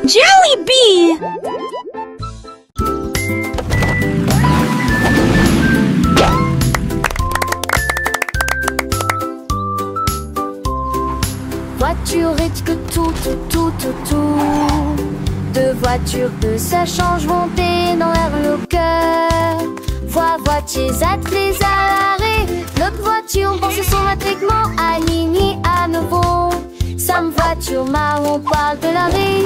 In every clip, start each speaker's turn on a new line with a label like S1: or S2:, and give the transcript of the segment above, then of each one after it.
S1: Jollibee!
S2: Voiture est que tout. Deux voitures que ça change monter dans l'air le cœur. Voitiers attelés à l'arrêt. L'autre voiture pense son attriquement aligné à nouveau. Sam voiture marron parle de l'arrêt.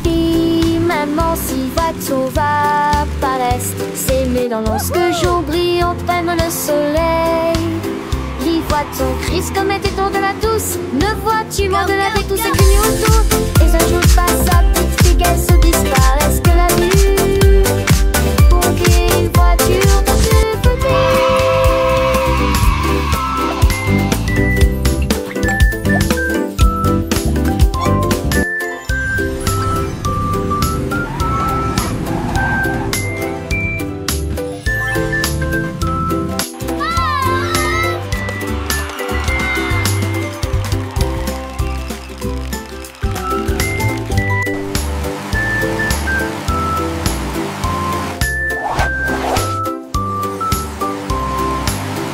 S2: Puis maman si voiture va par l'est. S'aimer dans lorsque jour brille entraîne le soleil. Les voitures crissent comme était tour de la douce. Ne vois-tu mort de la vie, tout ce qui nous autour. Et un jour passe sa petite fille, qu'elle se disparaisse que la vue. Pour qu'une voiture dans ce côté.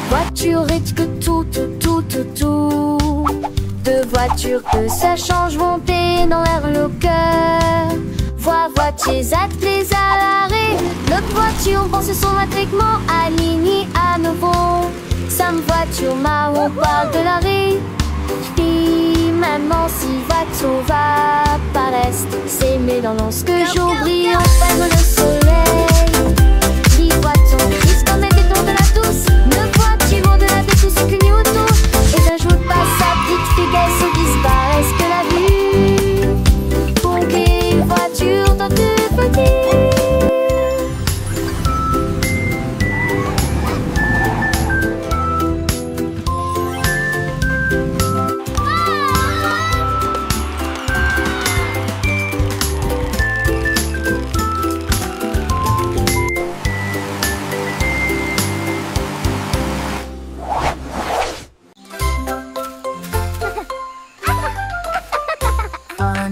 S2: Voiture est que tout. Deux voitures que ça change monter dans l'air le cœur. Voitiers attelés à l'arrêt. L'autre voiture pense son attriquement aligné à nouveau. Sam voiture marron parle de l'arrêt. Puis maman si voiture va par l'est. S'aimer dans lorsque jour brille enfin le soleil. Les voitures crissent comme était tour de la douce. Ne vois-tu mort de la vie tout ce qui nous autour. Et un jour passe sa petite fille, qu'elle se disparaisse que la vue. Pour qu'une voiture dans tout petit.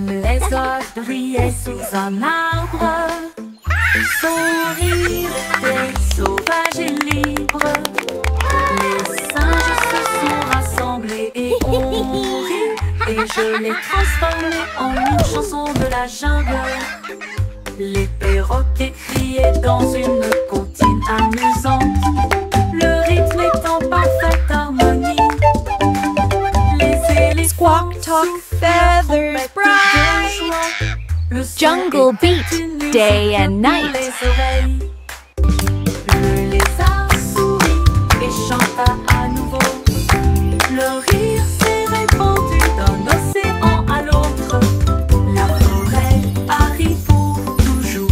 S3: Les oies brillaient sous un arbre. Son rire était sauvage et libre. Les singes se sont rassemblés et ont ri. Et je l'ai transformé en une chanson de la jungle. Les perroquets criaient dans une comptine amusante. Le rythme est en parfaite harmonie. Les éléphants
S1: Squawk, talk, feathers, bright. Jungle beat, day and night.
S3: Le lézard sourit et chanta à nouveau. Le rire s'est répandu d'un océan à l'autre. La forêt arrive pour toujours.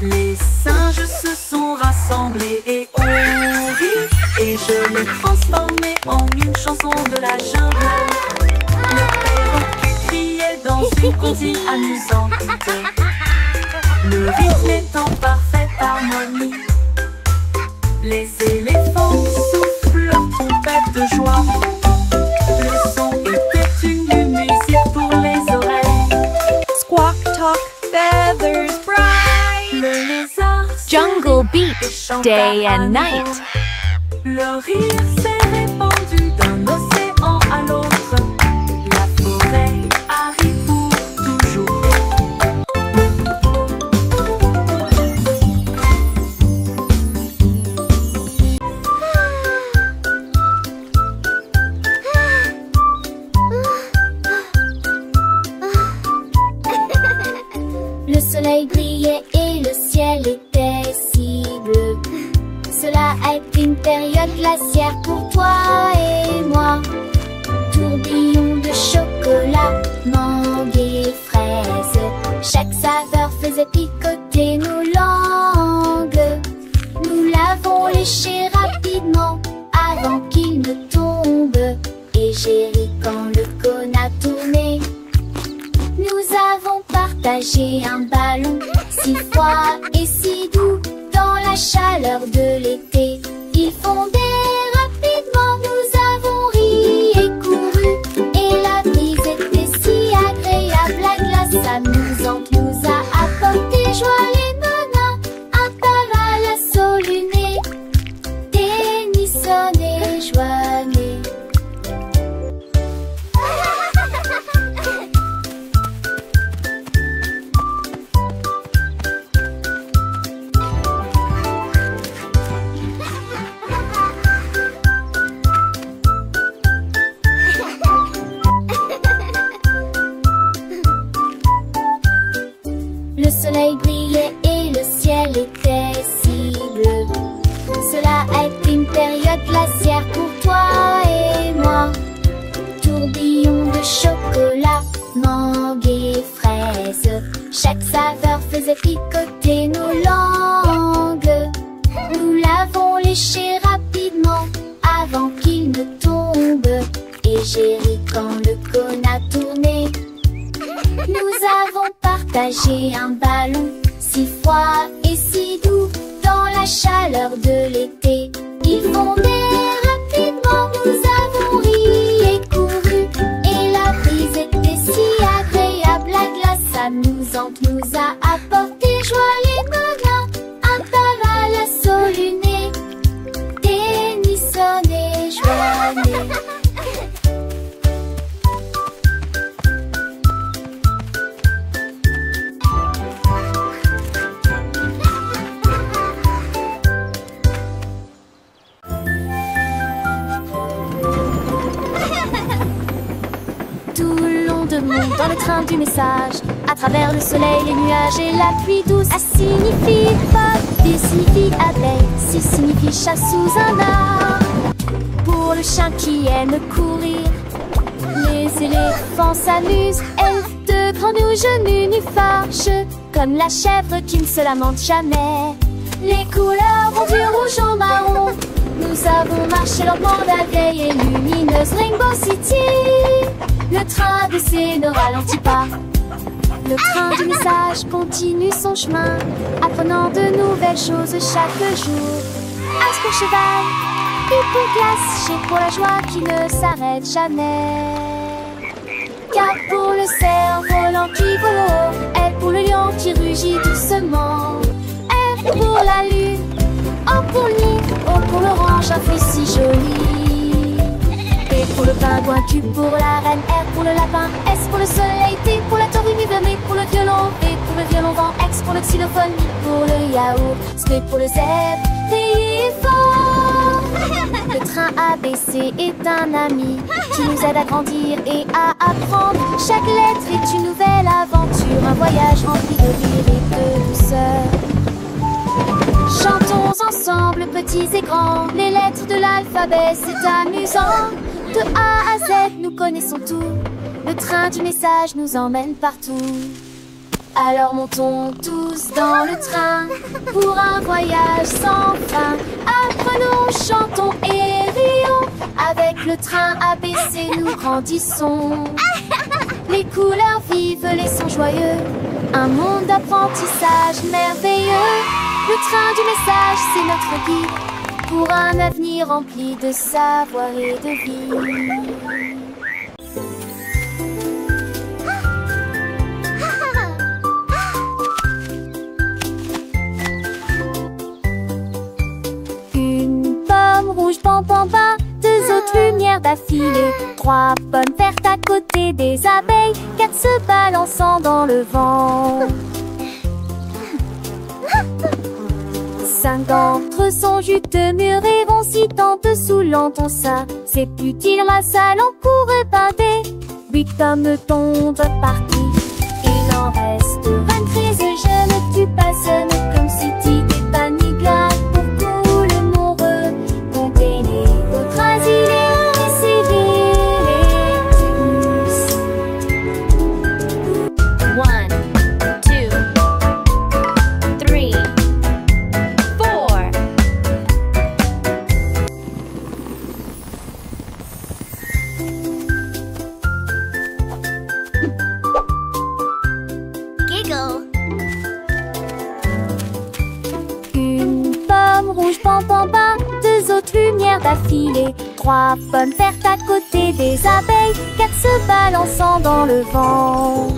S3: Les singes se sont rassemblés et ont ri. Et je l'ai transformé en une chanson de la jungle. Le perroquet criait dans une comptine amusante. Le rythme est en parfaite harmonie. Les éléphants soufflent trompette de joie. Le son était une musique pour les oreilles.
S1: Squawk, talk, feathers, bright.
S3: Le lézard
S1: Jungle beat,
S3: chanta
S1: day
S3: à
S1: and
S3: nouveau.
S1: night.
S3: Le rire s'est répandu d'un océan à l'autre. La forêt arrive pour toujours.
S2: Le soleil brillait et le ciel était si bleu. Cela a été une période glaciaire pour toi et moi. Tourbillon de chocolat, mangue et fraises. Chaque saveur faisait picoter nos langues. Nous l'avons léché partager un ballon si froid et si doux dans la chaleur de l'été. Ils fondaient rapidement, nous avons ri et couru, et la brise était si agréable, la glace amusante nous a apporté joie. Les nanas, un taval à luné, Tennyson et Joannet. Le soleil brillait et le ciel était si bleu. Cela a été une période glaciaire pour toi et moi. Tourbillon de chocolat, mangue et fraises. Chaque saveur faisait picoter nos langues. Nous l'avons léché rapidement avant qu'il ne tombe. Et j'ai ri quand le cône a tourné. Nous avons partagé un ballon si froid et si doux dans la chaleur de l'été. Ils fondaient rapidement, nous avons ri et couru, et la brise était si agréable, la glace amusante nous a apporté joie. Les nanas, un taval à luné, Tennyson et Joannet. Dans le train du message, à travers le soleil, les nuages et la pluie douce. A signifie pop, B signifie abeille, C signifie chat sous un arbre. Pour le chien qui aime courir, les éléphants s'amusent. Elfe de grands nus genoux nus fâcheux, comme la chèvre qui ne se lamente jamais. Les couleurs vont du rouge au marron. Nous avons marché lentement la vieille et lumineuse Rainbow City. Le train ABC ne ralentit pas. Le train du message continue son chemin, apprenant de nouvelles choses chaque jour. As pour cheval, U pour glace, G pour la joie qui ne s'arrête jamais. K pour le cerf-volant qui vole haut, L pour le lion qui rugit doucement. R pour la lune, O pour le nid, O pour l'orange, un fruit si joli. P pour le pingouin, Q pour la reine, R pour le lapin, S pour le soleil, T pour la tortue, M pour le violon, V pour le violon vent, X pour le xylophone, I pour le yaourt, S pour le zèbre, éléphant. Le train ABC est un ami qui nous aide à grandir et à apprendre. Chaque lettre est une nouvelle aventure, un voyage rempli de rire et de douceur. Chantons ensemble, petits et grands, les lettres de l'alphabet, c'est amusant. De A à Z, nous connaissons tout. Le train du message nous emmène partout. Alors montons tous dans le train pour un voyage sans fin. Apprenons, chantons et rions. Avec le train ABC, nous grandissons. Les couleurs vives, les sons joyeux. Un monde d'apprentissage merveilleux. Le train du message, c'est notre guide pour un avenir rempli de savoir et de vie. Une pomme rouge, bam bam bam, deux autres lumières d'affilée, trois pommes vertes à côté des abeilles, quatre se balançant dans le vent. 5 d'entre eux sont juteux-mûrs et vont si dessous l'entend ça. C'est utile, ma salle en court bander. 8 hommes tombent partis, il en reste 23. Je ne tue pas, ce n'est comme si tu t'es pas ni bien. Pour tout le monde, comptez les autres asilés, pam pam pam. 2 autres lumières d'affilée, 3 pommes vertes à côté des abeilles, 4 se balançant dans le vent.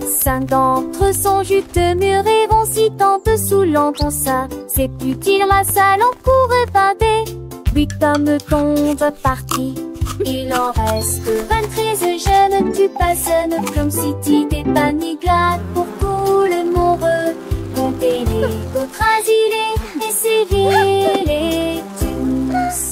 S2: 5 d'entre eux sont juteux, mûrs et vont si tant dessous l'encon ça. C'est utile, race à l'encours épinté. 8 hommes tombent partis, il en reste 23 jeunes. Tu passionnes comme si t'étais paniglade pour tout le monde. Comptez les autres asilés et sévillez tous.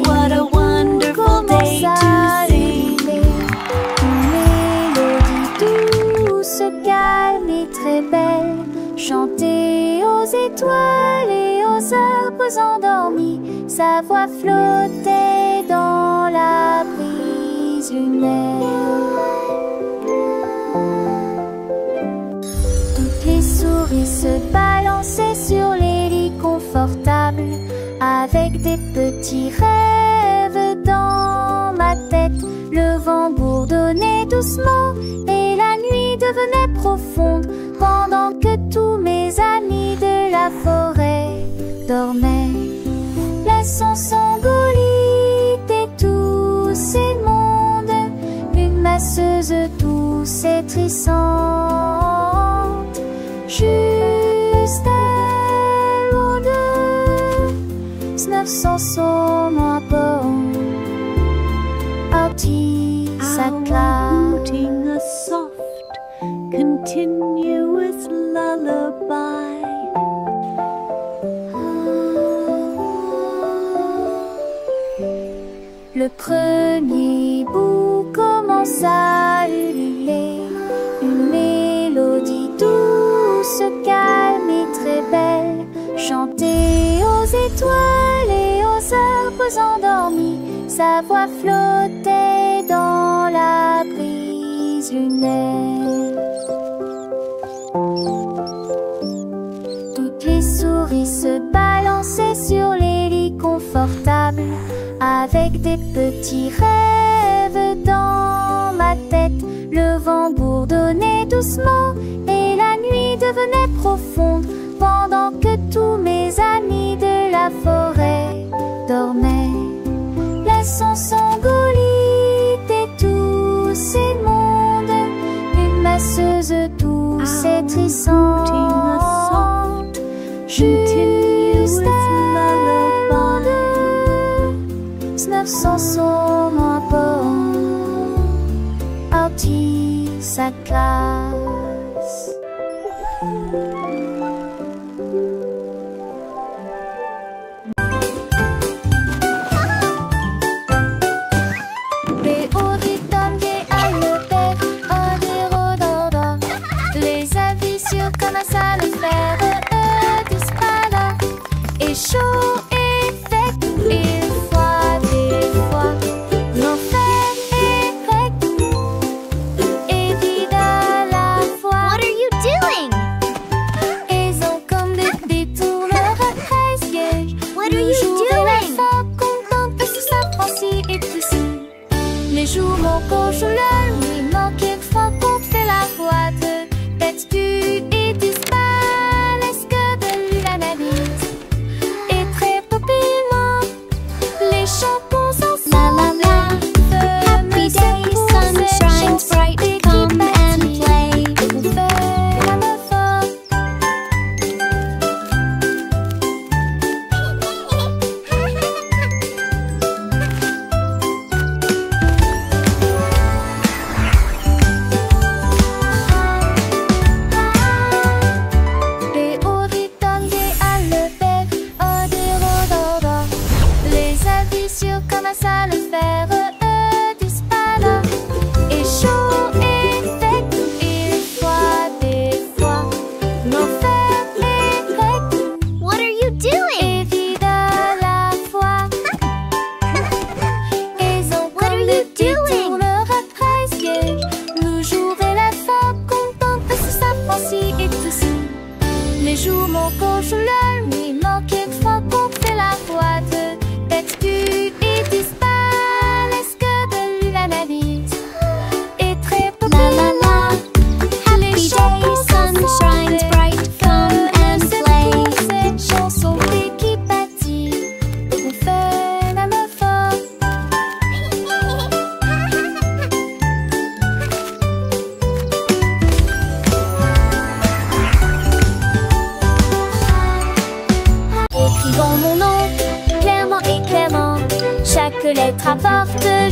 S3: What a wonderful day to sing.
S2: Une mélodie douce, calme et très belle, chantée aux étoiles et aux arbres endormis. Sa voix flottait dans la brise lunaire. Toutes les souris se balançaient sur les lits confortables, avec des petits rêves dans ma tête. Le vent bourdonnait doucement et la nuit devenait profonde, pendant que tous mes amis de la forêt dormaient. Laissons s'engolir et tous ces mondes, une masseuse douce et trissante, juste elle ou deux, 900 sont à bord.
S3: Outing a soft, continuous lullaby.
S2: Le premier bout commence à ululer, une mélodie douce, calme et très belle, chantée aux étoiles et aux arbres endormis. Sa voix flottait dans la brise lunaire. Toutes les souris se balançaient sur les lits confortables, avec des petits rêves dans ma tête. Le vent bourdonnait doucement et la nuit devenait profonde, pendant que tous mes amis de la forêt dormaient. Laissons s'engolir et tous ces mondes, une masseuse douce et trissante, juste elle ou deux, 900 sont à bord. Outie sa classe. Comme ça le faire, tous pas là. Et chaud et fait, une fois, des fois. L'enfer est prêt et vide à la fois.
S4: What are you doing?
S2: Ils ont comme des détourneurs à 13 gauges.
S4: What are you doing?
S2: Contente parce que ça Francie et tout ça. Les jours manquent au jour, la nuit manque une fois qu'on fait la boîte. Tête du et disparaissent que de la navire. Et très rapidement, les champons sont
S4: La la la. Happy day, sun shines bright. Come and play.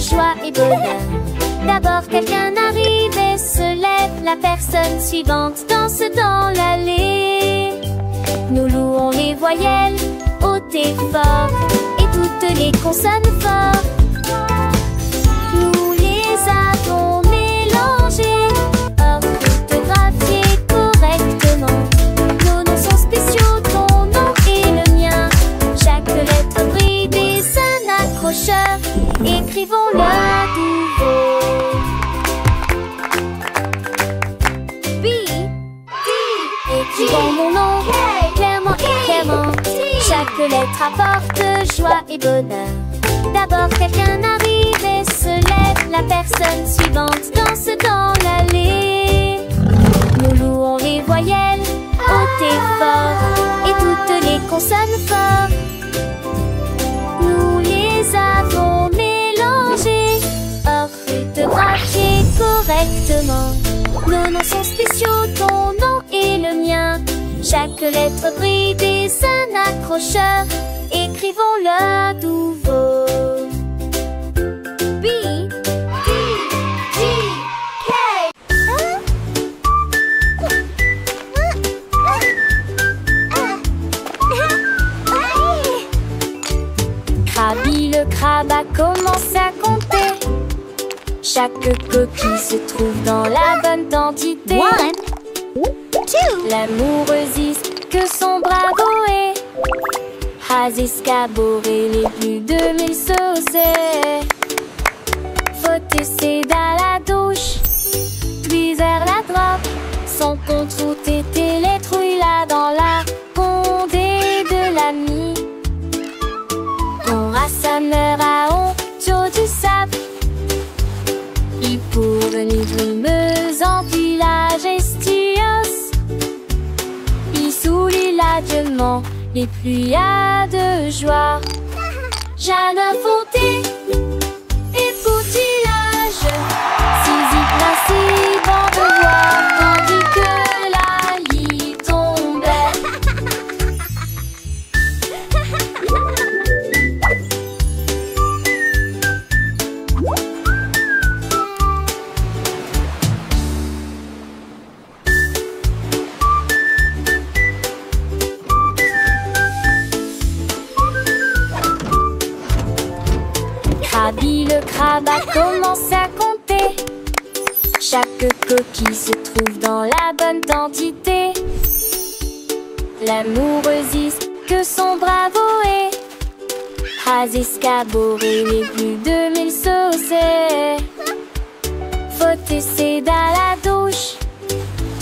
S2: joie et bonheur. D'abord quelqu'un arrive et se lève. La personne suivante danse dans l'allée. Nous louons les voyelles hautes et fortes et toutes les consonnes fortes. Nous les avons mélangées, orthographiées correctement. Nos noms sont spéciaux, ton nom et le mien. Chaque lettre brille des un accrocheur. Écrivons-le à nouveau. B, D. Écrivons mon nom clairement et clairement. Chaque lettre apporte joie et bonheur. D'abord quelqu'un arrive et se lève. La personne suivante danse dans l'allée. Nous louons les voyelles hautes et fortes et toutes les consonnes fortes. Nous les avons mélangées, orthographiées correctement. Nos noms sont spéciaux, ton nom et le mien. Chaque lettre brille des un accrocheur. Écrivons-le à nouveau. B, D, G, K. Krabi le crabe a commencé à compter. Chaque coquille se trouve dans la bonne quantité.
S4: 1, 2.
S2: L'amoureuse que son bravo est. Has escaboré les plus de 1000 saucés. Faut essayer dans la douche, puis vers la droite. Son compte route était les trouilles là dans la condé de l'ami. On rassembleur à honte du sable. Il pour venir brumeuse en village estios. Il soulit l'adieuement et pluies de joie. Jeanne Fonté et poutillage. Saisie principe en devoir, tandis que la lit tombait. Krabi le crabe a commencé à compter. Chaque coquille se trouve dans la bonne quantité. L'amoureuse que son bravo est. Has escaboré les plus de 1000 saucés. Faut essayer dans la douche,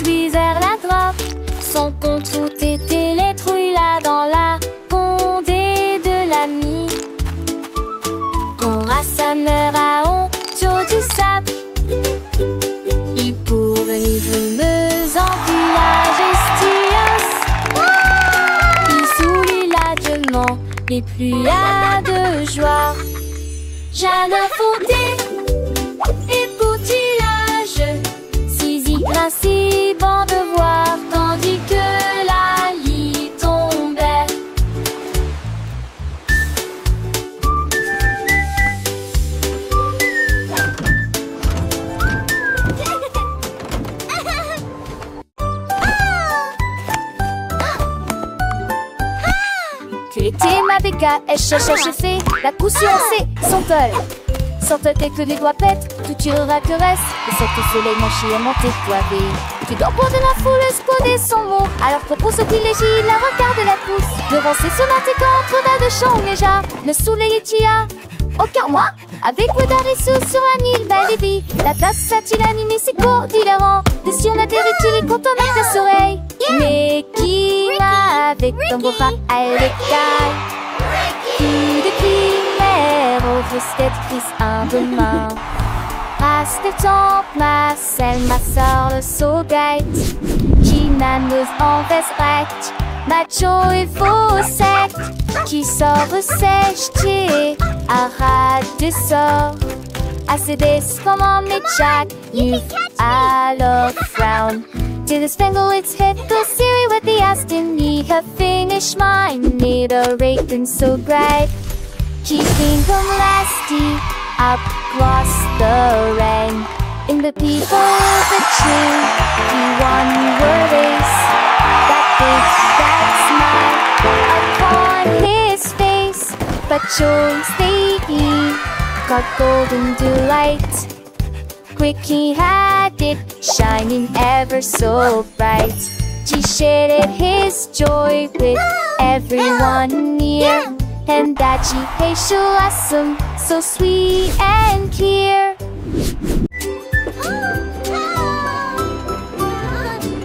S2: puis vers la droite. Son compte route était les trouilles là dans la condé de l'ami. On rassembleur à honte du sable. Il pour venir brumeuse en village estios. Il soulit l'adieuement et pluies de joie. Jeanne Fonté et poutillage. Saisie principe en devoir, tandis que la lit tombait. Tu étais ma béca, fait la coup sur C, son tol. Sans ta tête que les doigts pètent, tout tirera que reste. Et cette soleil manché à monter toivé. Tu dors pour de la foule, exploder son mot. Alors propose au privilégie, la regarde la pousse. Devant ses sonates contre la de chant déjà. Le soleil est tia. Aucun moi, avec Wadarisu sur un île, belle vie. La tasse a-t-il animé ses cours différents. De si on atterrit-il et content avec ta soleil. Mais qui va avec ton beau-frère à l'écaille? Qui de primaire au fusquette prise un demain. Passe le temps, ma selle, ma soeur, le saugate. Qui n'annonce en veste recte. Macho et faux sec. Qui sort sèche, qui arrête de sort. Assez des comment mais Jack, you alors frown. To the spangle it's hit the Siri with the Aston. Ye have finished mine, need a rake and so bright. Keeping them lasty, across the rain. In the people of the tree, he won your race. That big, that smile upon his face. But chose he got golden delight. Quick he had it, shining ever so bright. He shared his joy with everyone near. And that she hey awesome, so sweet and clear.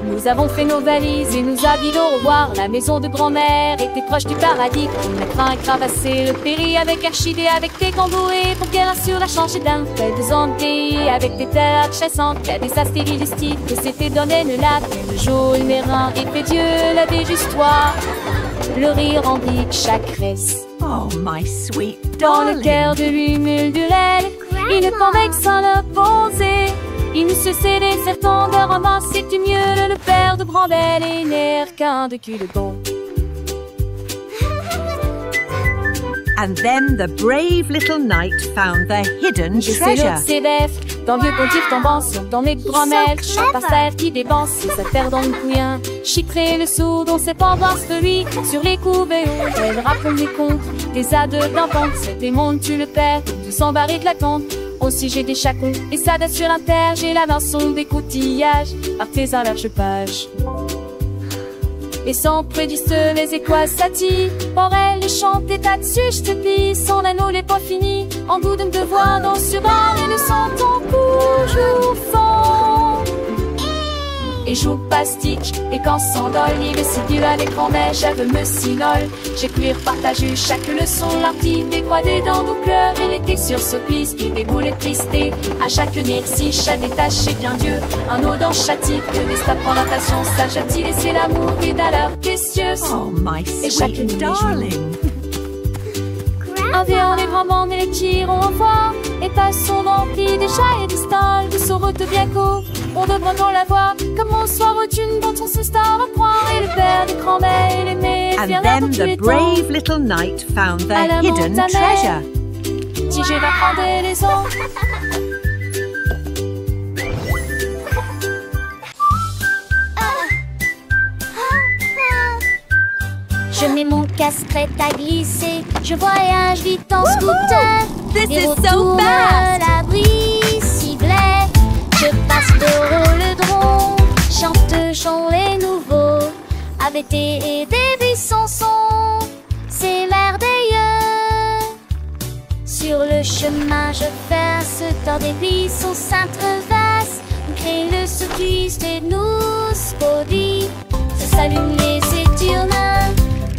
S5: Nous avons fait nos valises et nous habillons au revoir. La maison de grand-mère était proche du paradis. On a craint et cravassé le péri avec Archidée, avec des camboués pour bien sûr la changer d'un fait de zandé, avec des terres chassantes, il y a des astéries du style que s'était donné le lac. Et le jour il m'aira et fait Dieu la déjustoir. Le rire remplit chaque reste.
S6: Oh, my sweet
S5: Dans le
S6: darling.
S5: cœur de lui mulderelle, il ne pouvait que s'en opposer. Il ne se cédait certain de ramasser du mieux. Le père de Brandel et n'air qu'un de cul de bon.
S6: And then the brave little knight found the hidden
S5: Je sais
S6: treasure.
S5: l'autre ses bêtes, dans vieux pontif tombant sur dans les grand-mères, chante par terre qui dépense sa terre dans le couillin. Chitré le sourd dont ses pendances de lui, sur les couvées hauts, elle raconte des contes, des ades d'enfants, c'est des mondes tu le perds, tout s'embarrer de la tente. Aussi j'ai des chacons, et ça date sur l'inter, j'ai la rançon des coutillages, artisan large page. Et sans prédiste les écoises s'attirent. Pour elle, les chanter là-dessus, je te plie. Son anneau n'est pas fini. En goût de me devoir dans sur un et le sentant toujours fond. Et joue pastique, et quand s'endole, il est si dur à l'écran, mais j'avais me sinole. J'ai cuire partagé chaque leçon, l'artine décroisée dans nos cœurs, et l'été sur ce piste, qui déboule et tristé. À chaque si chat détaché bien Dieu, un eau dans châtique, que des plantation, sage a-t-il laissé l'amour, et d'alors questionneuse.
S6: Oh, my
S5: Et chaque
S6: sweet
S5: nuit,
S6: darling.
S5: un vieux les grands mais les tirons au fort, et passons remplis des chats et des stalles, de saurotes bien courts. On devrait non la voir, comme on soir une dont on se star à point, et le père des grands-mères et les mères,
S6: And then the brave little knight found the
S5: À la
S6: hidden
S5: montagne.
S6: treasure.
S5: Si je vais prendre les ans.
S2: Je mets mon casque-crête à glisser. Je voyage vite en scooter.
S1: This
S2: Et
S1: is
S2: autour
S1: so
S2: de
S1: fast!
S2: l'abri ciblé. Je passe de rhododendron. Chante chant les nouveaux. Avec des buissons sont. C'est merveilleux. Sur le chemin, je verse dans des buissons s'intreversent. Crée le cycliste et nous spody. Se s'allument les éturnins.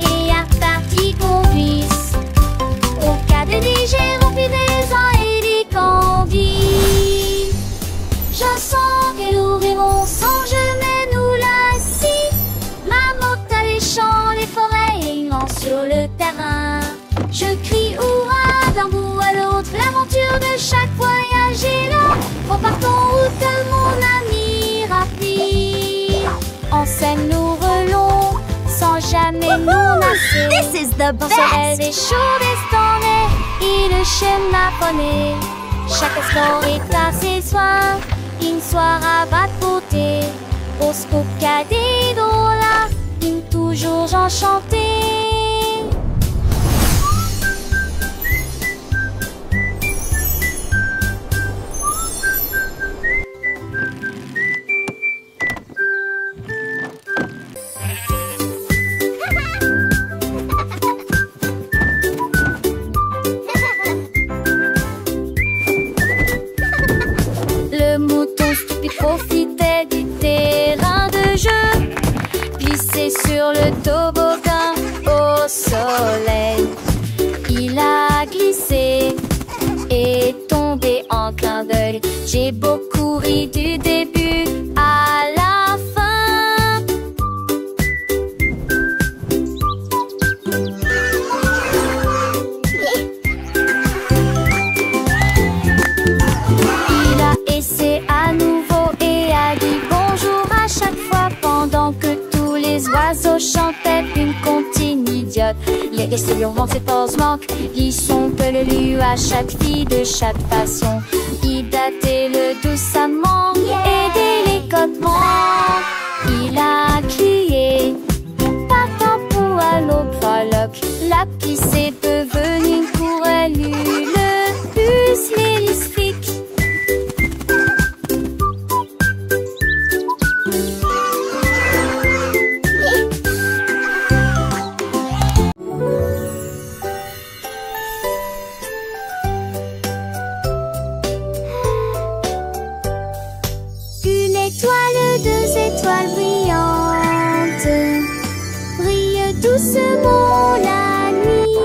S2: Et à partie conduise. Au cas de j'ai rempli des ans et des candies. Je sens que nous rêvons sans jamais nous lasser. Ma moto les champs, les forêts et immense sur le terrain. Je crie hurrah d'un bout à l'autre. L'aventure de chaque voyage est là. Repartons route mon ami rapide. En scène nous relons sans jamais nous lasser.
S1: This is the
S2: Dans ce rêve
S1: best!
S2: des chauds destonnés, et le chien japonais. Chaque espoir est à ses soins, une soirée va de beauté. Au scoop cadet là, une toujours enchantée. Le mouton stupide profitait du terrain de jeu, glissé sur le toboggan au soleil. Il a glissé et tombé en clin d'œil. J'ai beaucoup ri du début à la fin. Il a essayé à nouveau et a dit bonjour à chaque fois pendant que tous les oiseaux chantaient une comptine idiote. Les et ses hurlements, ses forces manquent. Lichon peut le lu à chaque fille de chaque passion. Il datait le doucement et délicatement. Il a crié partant pour à l'eau prologue. La petite est devenue pour elle le plus lyrique.
S4: Une étoile, deux étoiles brillantes brillent doucement la nuit.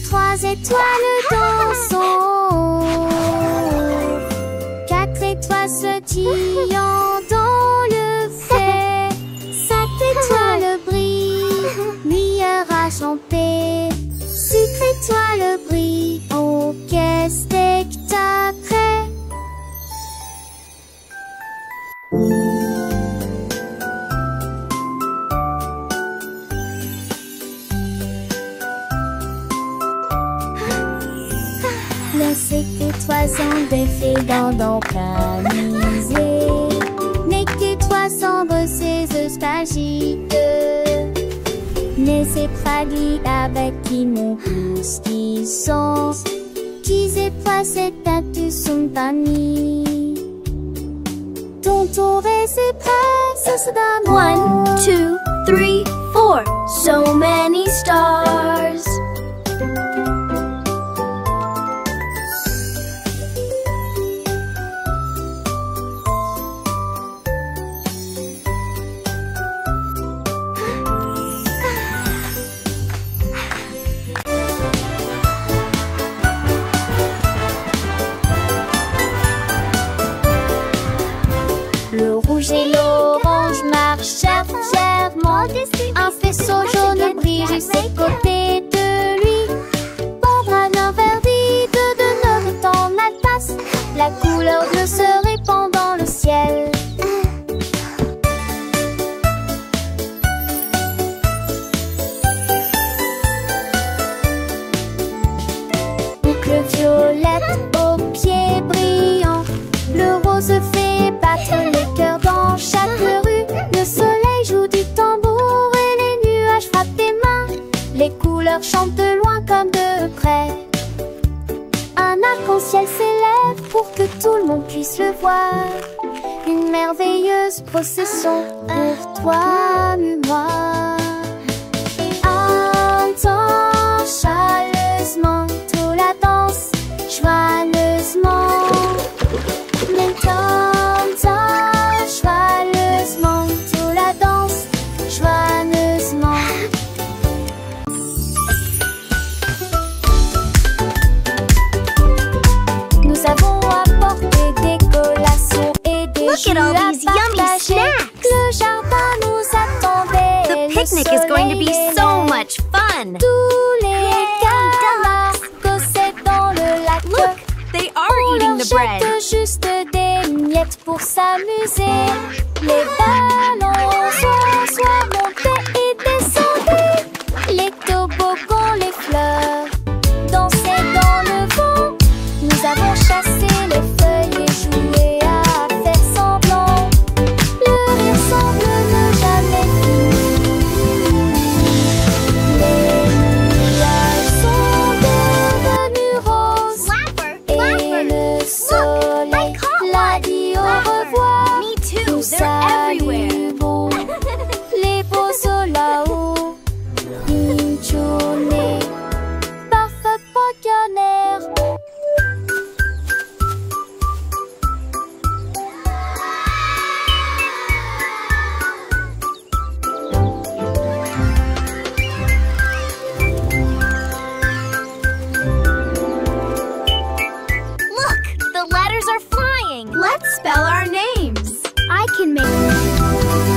S4: Trois étoiles dansant, quatre étoiles sautillant dans le fait. Cinq étoiles brillent, lumière enchantée. Six étoiles brillent, oh quel spectacle! Les étoiles sont défilant dans camisée. N'est que 300 bosseuses magiques. Les épraglis avec qui nous poussent qui sont. Qui étoiles c'est un tout son famille. Ton tour et ses presses d'amour.
S1: 1, 2, 3, 4. So many stars.
S2: Le rouge et l'orange marchèrent fièrement. Un faisceau jaune brille juste à côté de lui. Bon bras verdit de neuf est en alpace. La couleur bleue se répand dans le ciel. Boucle violette aux pieds brillants. Le rose fait battre les cœurs dans chaque rue. Le soleil joue du tambour et les nuages frappent des mains. Les couleurs chantent de loin comme de près. Un arc-en-ciel s'élève pour que tout le monde puisse le voir. Une merveilleuse procession pour toi et moi. Entends chaleureusement toute la danse, joyeusement. T'entends joyeusement toute la danse, joyeusement. Nous avons apporté des collations et des
S1: Look at all
S2: jus à
S1: these yummy
S2: partager.
S1: snacks.
S2: Le jardin nous attendait.
S1: The
S2: Le
S1: picnic is going to be
S2: soleil
S1: so
S2: aimait.
S1: much fun.
S2: Tous les camarades gossaient dans le lac.
S1: Look, they are
S2: On
S1: eating
S2: leur
S1: the bread.
S2: jette juste des miettes pour s'amuser. Les ballons soit montés et descendus. Les toboggans, les fleurs dansaient dans le vent. Nous avons chassé les feuilles et joué à faire semblant. Le rire semble ne jamais finir. Les nuages sont devenus roses. Et le soleil l'a dit au revoir.
S1: Me too,
S2: Nous
S1: they're everywhere.
S2: saluons beau les beaux sauts là-haut. Une journée parfaite pour Canner.
S1: Look, the letters are flying. Let's spell our names.
S4: I can make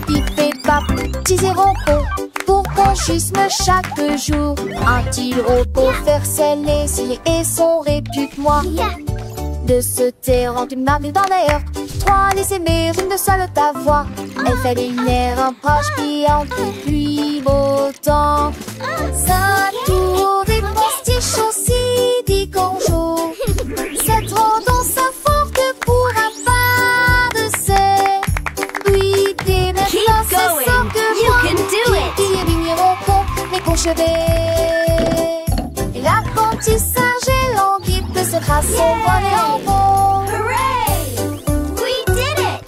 S2: Pip et Pap, petits et robots, pour conchisme chaque jour. Un petit robot faire ses laisiers et son répute-moi. de sauter rend une marque dans l'air. 3, les aimer, une de seule ta voix. Elle fait lumière, un proche brillant, pluie, beau temps. Ça tour des postiches aussi, dit Conjo. Cette tendance à forte pourra pas de ses. Oui, des mêmes c'est ça que
S1: You can do it.
S2: Qui éliminer les conchevés. Et l'apprentissage est lent, qui peut se tracer son volet en bon.
S1: Hooray! We did it!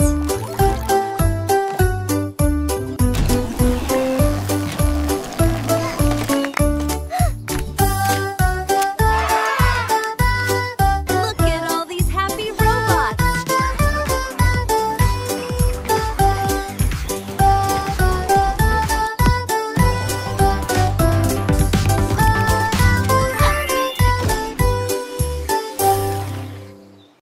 S1: Look at all these happy robots.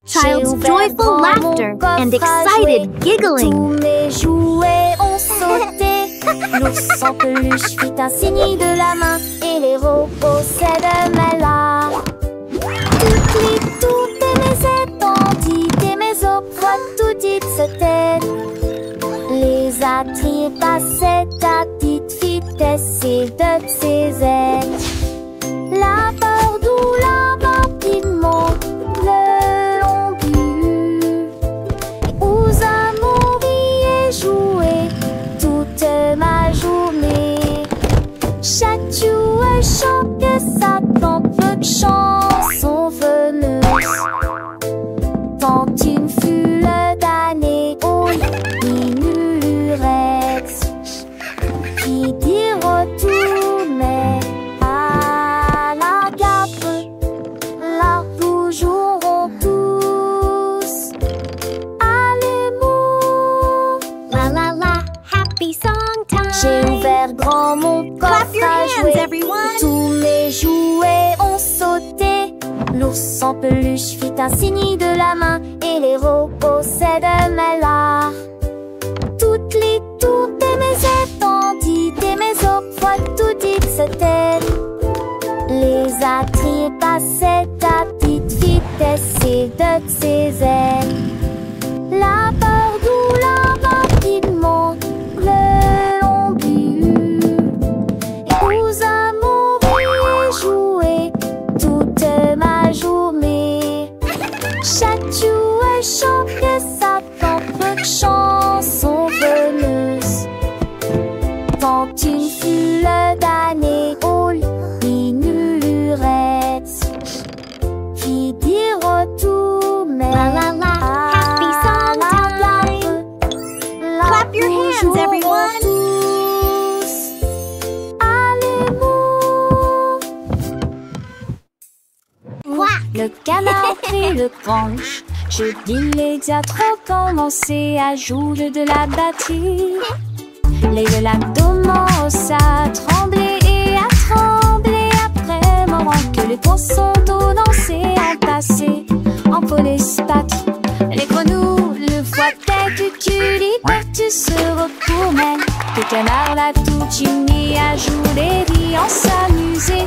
S1: Child's joyful laughter and excited giggling.
S2: Tous mes jouets ont sauté. L'ours en peluche fit un signe de la main et les robots s'aident-là. Toutes mes étendues et mes opres, tout dites se têtent. Les attire passaient à petite vitesse et de ses ailes. La peur d'où la rapidement le long but. Aux amours et jouer toute ma journée. Chaque jouet chante que ça tant peu de chansons veneuses. Tant une foule d'années aux ignorettes qui dit retourner à la gape. Là nous jouerons tous à l'amour.
S1: La la la, happy song time.
S2: J'ai ouvert grand mon
S1: Clap
S2: coffre
S1: your
S2: à
S1: hands,
S2: jouer.
S1: everyone.
S2: Tous mes jouets ont sauté. L'ours en peluche fit un signe de la main et les robots s'aident-là. Toutes les mes étendues et mes opres, tout dites se têtent. Les attire passaient à petite vitesse et de ses ailes. La peur d'où la rapidement le long but. Et aux amours et jouer toute ma journée. Chaque jouet chante que ça tant peu de chansons veneuses. Tant une foule d'années aux ignorettes qui dit retourner
S1: La la la, happy song time. Clap your hands, everyone.
S2: Tous à l'amour.
S1: Quack.
S2: Le canard prit le branche. Je l'immédiat trop commencé à jouer de la batterie. Les lames à trembler et à trembler après moment que les poissons d'eau dansaient en passé en polyspac. Les grenouilles le voient que tu libertes se retournent. Le canard l'a tout uni à jouer et en s'amuser.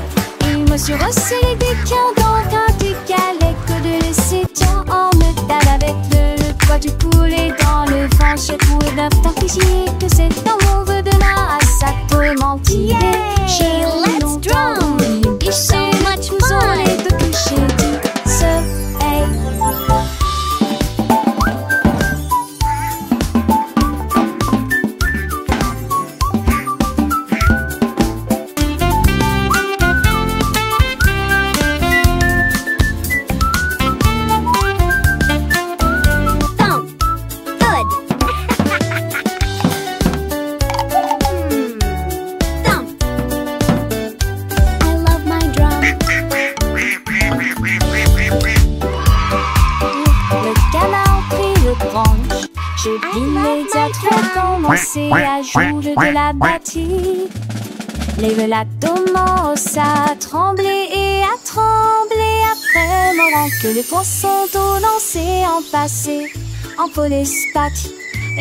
S2: Il me suis resserré des quins dans un du galet que de laisser tiens en métal avec le poids du poulet dans le vent. J'ai trouvé d'un fichier que cet amour de là à sa tourmentille.
S1: Yay, let's drum. It's so much fun.
S2: Et de coucher du soleil.
S1: Thump. Good. Thump.
S2: I love my drum. Le canard prit le branche. Je immédiatement commencé à jouer de la batterie. Les velatos commencent à trembler et à trembler après moment que les poissons d'eau dansaient en passé en polyspac.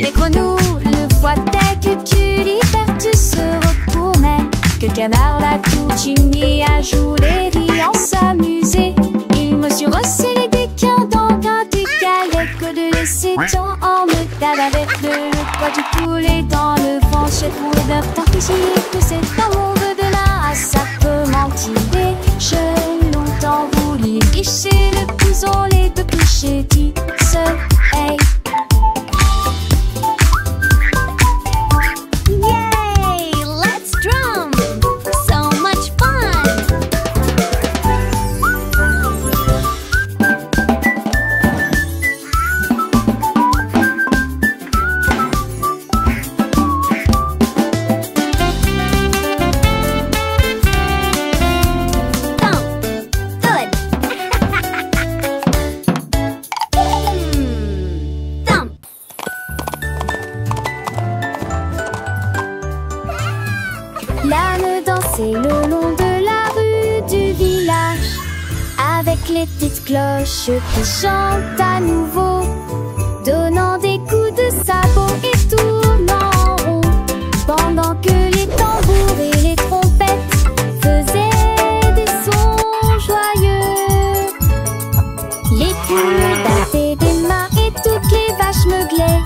S2: Les grenouilles le voient que tu libertes se retournent. Que le canard l'a tout uni à jouer et en s'amuser. Il me suis resserré des quins dans de ses dents en métal avec le poids du poulet dans le vent. J'ai trouvé d'un temps ici, que cet amour de là, ça peut m'entirer. J'ai longtemps voulu lécher le blouson, les deux clichés du soleil.
S1: Yay! Let's drum! So much fun! Thump!
S2: L'âne dansait le long de la rue du village, avec les petites cloches qui chantent à nouveau, donnant des coups de sabot et tournant en rond, pendant que les tambours et les trompettes faisaient des sons joyeux. Les poules battaient des mains et toutes les vaches meuglaient.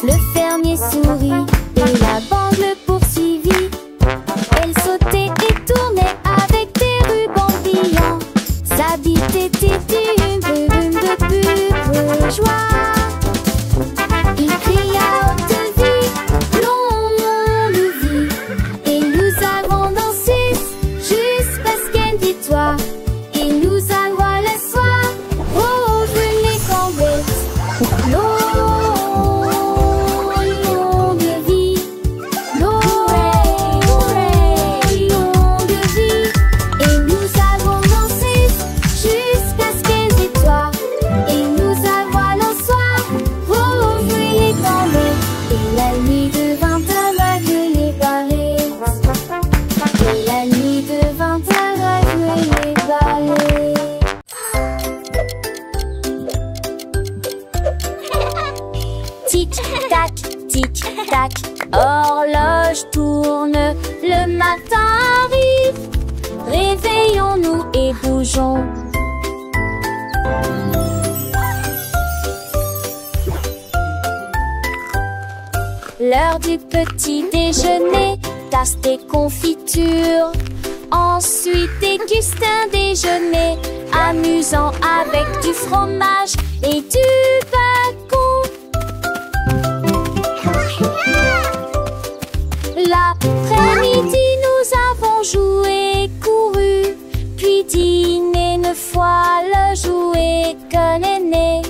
S2: Le fermier sourit et la bande le poursuivit. Elle sautait et tournait avec des rubans brillants. Sa bite était une brume de pure joie. Il cria haute vie, longue vie, et nous avons dansé jusqu'à ce qu'elle victoire. Et nous allons le soir, oh, je les cambettes. Longue vie, longue vie, et nous avons dansé jusqu'à ce qu'elle victoire. Et nous allons le soir, oh, je les cambettes. Et la nuit devint aveugle les barrettes. Et la nuit devint aveugle les barrettes. Tic-tac, tic-tac, horloge tourne, le matin arrive. Réveillons-nous et bougeons. L'heure du petit déjeuner, tasse des confitures. Ensuite déguste un déjeuner amusant avec du fromage et du bacon. L'après-midi, nous avons joué, couru, puis dîné 9 fois le jouet que l'aîné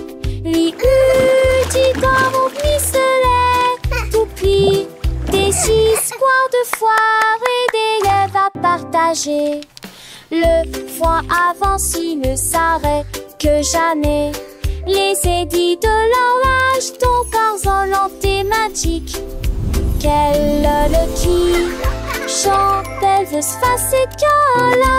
S2: lui eut dit dans mon pistolet. Tout pli, des 6 squares de foire et des lèvres à partager. Le foin avance, il ne s'arrête que jamais. Les édits de l'orage, ton corps thématique. Quelle le qui chante Elvis Fascicola.